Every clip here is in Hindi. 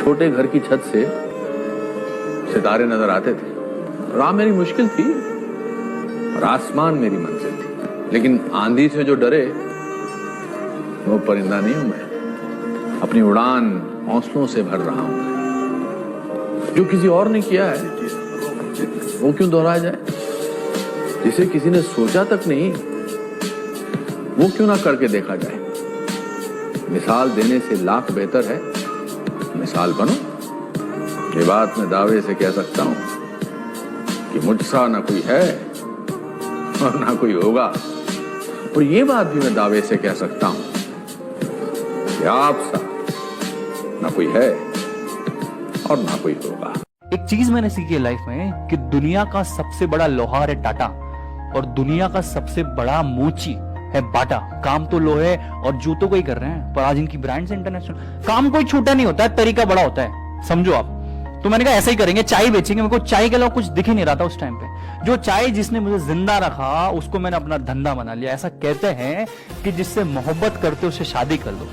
छोटे घर की छत से सितारे नजर आते थे। राह मेरी मुश्किल थी और आसमान मेरी मंजिल थी, लेकिन आंधी से जो डरे वो परिंदा नहीं हूं मैं। अपनी उड़ान हौसलों से भर रहा हूं। जो किसी और ने किया है वो क्यों दोहराया जाए? जिसे किसी ने सोचा तक नहीं वो क्यों ना करके देखा जाए? मिसाल देने से लाख बेहतर है मिसाल बनो। ये बात मैं दावे से कह सकता हूं कि मुझसा ना कोई है और ना कोई होगा। और ये बात भी मैं दावे से कह सकता हूं कि आपसा ना कोई है और ना कोई होगा। एक चीज मैंने सीखी है लाइफ में कि दुनिया का सबसे बड़ा लोहार है टाटा और दुनिया का सबसे बड़ा मोची है बाटा। काम तो लोहे और जूतों को ही कर रहे हैं, पर आज इनकी ब्रांड्स इंटरनेशनल। काम कोई छोटा नहीं होता है, तरीका बड़ा होता है, समझो आप। तो मैंने कहा ऐसा ही करेंगे, चाय बेचेंगे। मेरे को चाय के अलावा कुछ दिख ही नहीं रहा था उस टाइम पे। जो चाय जिसने मुझे जिंदा रखा उसको मैंने अपना धंधा बना लिया। ऐसा कहते हैं कि जिससे मोहब्बत करते उससे शादी कर लो,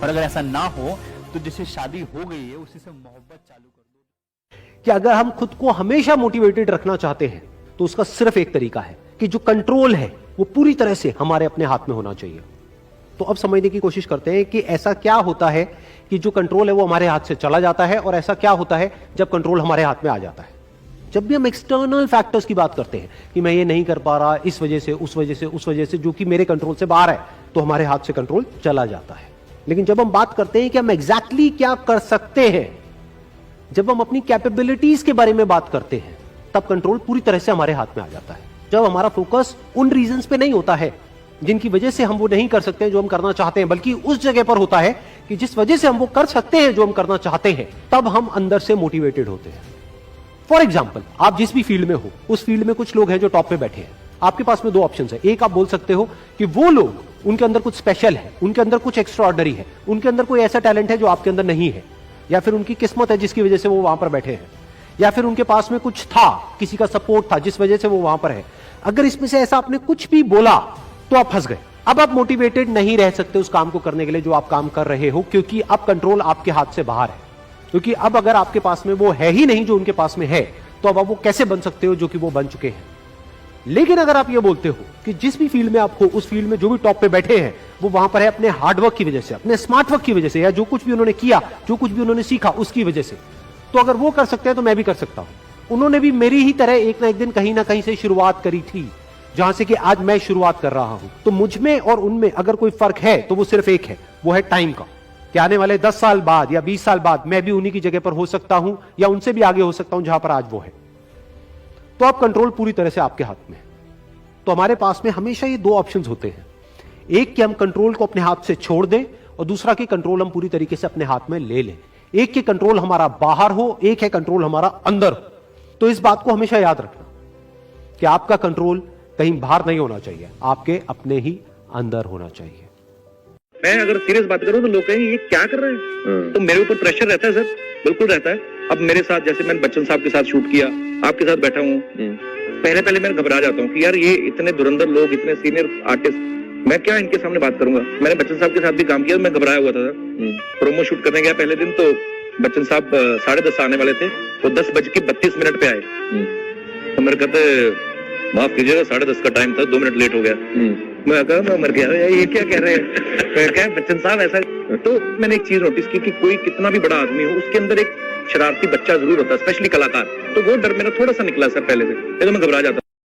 और अगर ऐसा ना हो तो जिससे शादी हो गई है उसी से मोहब्बत चालू कर दो। कि अगर हम खुद को हमेशा मोटिवेटेड रखना चाहते हैं तो उसका सिर्फ एक तरीका है कि जो कंट्रोल है वो पूरी तरह से हमारे अपने हाथ में होना चाहिए। तो अब समझने की कोशिश करते हैं कि ऐसा क्या होता है कि जो कंट्रोल है वो हमारे हाथ से चला जाता है, और ऐसा क्या होता है जब कंट्रोल हमारे हाथ में आ जाता है। जब भी हम एक्सटर्नल फैक्टर्स की बात करते हैं कि मैं ये नहीं कर पा रहा इस वजह से, उस वजह से, उस वजह से, जो कि मेरे कंट्रोल से बाहर है, तो हमारे हाथ से कंट्रोल चला जाता है। लेकिन जब हम बात करते हैं कि हम एग्जैक्टली क्या कर सकते हैं, जब हम अपनी कैपेबिलिटीज के बारे में बात करते हैं, तब कंट्रोल पूरी तरह से हमारे हाथ में आ जाता है। जब हमारा फोकस उन रीजंस पे नहीं होता है जिनकी वजह से हम वो नहीं कर सकते हैं जो हम करना चाहते हैं, बल्कि उस जगह पर होता है कि जिस वजह से हम वो कर सकते हैं जो हम करना चाहते हैं, तब हम अंदर से मोटिवेटेड होते हैं। फॉर एग्जाम्पल, आप जिस भी फील्ड में हो उस फील्ड में कुछ लोग हैं जो टॉप पे बैठे हैं। आपके पास में दो ऑप्शन है। एक, आप बोल सकते हो कि वो लोग, उनके अंदर कुछ स्पेशल है, उनके अंदर कुछ एक्स्ट्राऑर्डिनरी है, उनके अंदर कोई ऐसा टैलेंट है जो आपके अंदर नहीं है, या फिर उनकी किस्मत है जिसकी वजह से वो वहां पर बैठे हैं, या फिर उनके पास में कुछ था, किसी का सपोर्ट था जिस वजह से वो वहां पर है। अगर इसमें से ऐसा आपने कुछ भी बोला तो आप फंस गए। अब आप मोटिवेटेड नहीं रह सकते उस काम को करने के लिए जो आप काम कर रहे हो, क्योंकि अब कंट्रोल आपके हाथ से बाहर है। क्योंकि अब अगर आपके पास में वो है ही नहीं जो उनके पास में है, तो अब आप वो कैसे बन सकते हो जो कि वो बन चुके हैं। लेकिन अगर आप ये बोलते हो कि जिस भी फील्ड में आप हो उस फील्ड में जो भी टॉप पे बैठे हैं वो वहां पर है अपने हार्डवर्क की वजह से, अपने स्मार्ट वर्क की वजह से, या जो कुछ भी उन्होंने किया, जो कुछ भी उन्होंने सीखा उसकी वजह से, तो अगर वो कर सकते हैं तो मैं भी कर सकता हूं। उन्होंने भी मेरी ही तरह एक ना एक दिन कहीं ना कहीं से शुरुआत करी थी, जहां से कि आज मैं शुरुआत कर रहा हूं। तो मुझ में और उनमें अगर कोई फर्क है तो वो सिर्फ एक है, वो है टाइम का। कि आने वाले 10 साल बाद या 20 साल बाद मैं भी उन्हीं की जगह पर हो सकता हूं, या उनसे भी आगे हो सकता हूं जहां पर आज वो है। तो अब कंट्रोल पूरी तरह से आपके हाथ में है। तो हमारे पास में हमेशा ये दो ऑप्शंस होते हैं, एक कि हम कंट्रोल को अपने हाथ से छोड़ दें, और दूसरा कि कंट्रोल हम पूरी तरीके से अपने हाथ में ले लें। एक कि कंट्रोल हमारा बाहर हो, एक है कंट्रोल हमारा अंदर हो। तो इस बात को हमेशा याद रखना कि आपका कंट्रोल कहीं बाहर नहीं होना चाहिए, आपके अपने ही अंदर होना चाहिए। मैं अगर सीरियस बात करूं तो लोग कहेंगे ये क्या कर रहे हैं, तो मेरे ऊपर प्रेशर रहता है सर, बिल्कुल रहता है। अब मेरे साथ, जैसे मैंने बच्चन साहब के साथ शूट किया, आपके साथ बैठा हूं, पहले मैं घबरा जाता हूं कि यार ये इतने धुरंधर लोग, इतने सीनियर आर्टिस्ट, मैं क्या इनके सामने बात करूंगा। मैंने बच्चन साहब के साथ भी काम किया, मैं घबराया हुआ था सर। प्रोमो शूट करने गया पहले दिन, तो बच्चन साहब 10:30 आने वाले थे, तो 10:32 पे आए। तो मेरे कहते माफ कीजिएगा, 10:30 का टाइम था, 2 मिनट लेट हो गया। मैं कहा मैं मर गया, ये क्या कह रहे हैं। क्या बच्चन साहब ऐसा। तो मैंने एक चीज नोटिस की कि कोई कितना भी बड़ा आदमी हो उसके अंदर एक शरारती बच्चा जरूर होता है, स्पेशली कलाकार। तो वो डर मेरा थोड़ा सा निकला सर पहले से, तो मैं घबरा जाता।